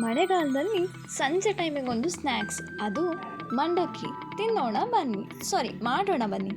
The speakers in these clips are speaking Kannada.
ಮಳೆಗಾಲದಲ್ಲಿ ಸಂಜೆ ಟೈಮಿಗೆ ಒಂದು ಸ್ನ್ಯಾಕ್ಸ್, ಅದು ಮಂಡಕ್ಕಿ. ತಿನ್ನೋಣ ಬನ್ನಿ, ಸಾರಿ ಮಾಡೋಣ ಬನ್ನಿ.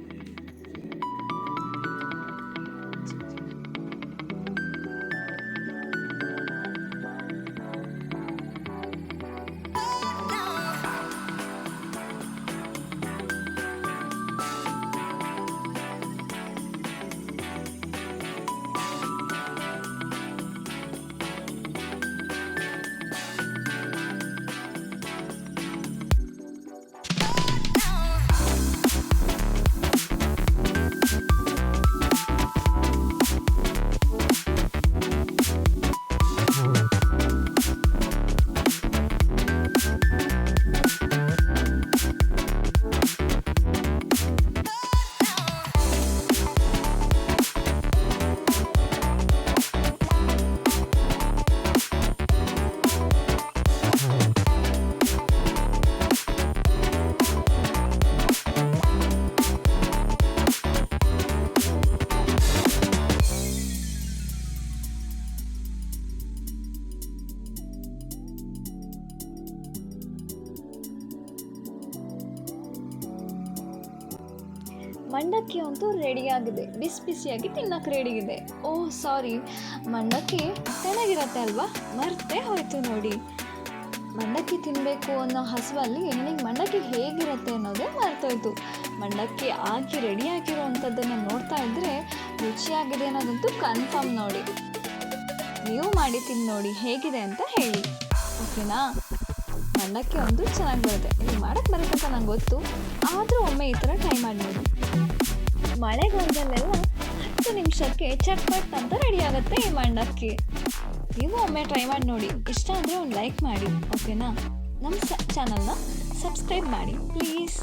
ಮಂಡಕ್ಕಿ ಅಂತೂ ರೆಡಿಯಾಗಿದೆ, ಬಿಸಿ ಬಿಸಿಯಾಗಿ ತಿನ್ನಕ್ಕೆ ರೆಡಿಗಿದೆ. ಓಹ್ ಸಾರಿ, ಮಂಡಕ್ಕಿ ಚೆನ್ನಾಗಿರತ್ತೆ ಅಲ್ವಾ, ಮರ್ತೇ ಹೋಯ್ತು ನೋಡಿ. ಮಂಡಕ್ಕಿ ತಿನ್ನಬೇಕು ಅನ್ನೋ ಹಸುವಲ್ಲಿ ನನಗೆ ಮಂಡಕ್ಕಿ ಹೇಗಿರುತ್ತೆ ಅನ್ನೋದೇ ಮರ್ತೋಯ್ತು. ಮಂಡಕ್ಕಿ ಆಗಿ ರೆಡಿಯಾಗಿರೋವಂಥದ್ದನ್ನು ನೋಡ್ತಾ ಇದ್ದರೆ ರುಚಿಯಾಗಿದೆ ಅನ್ನೋದಂತೂ ಕನ್ಫರ್ಮ್ ನೋಡಿ. ನೀವು ಮಾಡಿ ತಿಂದು ನೋಡಿ ಹೇಗಿದೆ ಅಂತ ಹೇಳಿ, ಓಕೆನಾ? ಮಂಡಕ್ಕಿ ಒಂದು ಚೆನ್ನಾಗಿ ಬರುತ್ತೆ, ನೀವು ಮಾಡೋಕ್ಕೆ ಬರುತ್ತೆ ಅಂತ ನಂಗೆ ಗೊತ್ತು, ಆದರೂ ಒಮ್ಮೆ ಈ ಥರ ಟ್ರೈ ಮಾಡಿ ನೋಡಿ. ಮಳೆಗಾಲದಲ್ಲೆಲ್ಲ 10 ನಿಮಿಷಕ್ಕೆ ಚಟ್ಪಟ್ ಅಂತ ರೆಡಿ ಆಗುತ್ತೆ ಈ ಮಂಡಕ್ಕಿ. ನೀವು ಒಮ್ಮೆ ಟ್ರೈ ಮಾಡಿ ನೋಡಿ. ಇಷ್ಟ ಅಂದರೆ ಒಂದು ಲೈಕ್ ಮಾಡಿ, ಓಕೆನಾ? ನಮ್ಮ ಚಾನಲ್ನ ಸಬ್ಸ್ಕ್ರೈಬ್ ಮಾಡಿ ಪ್ಲೀಸ್.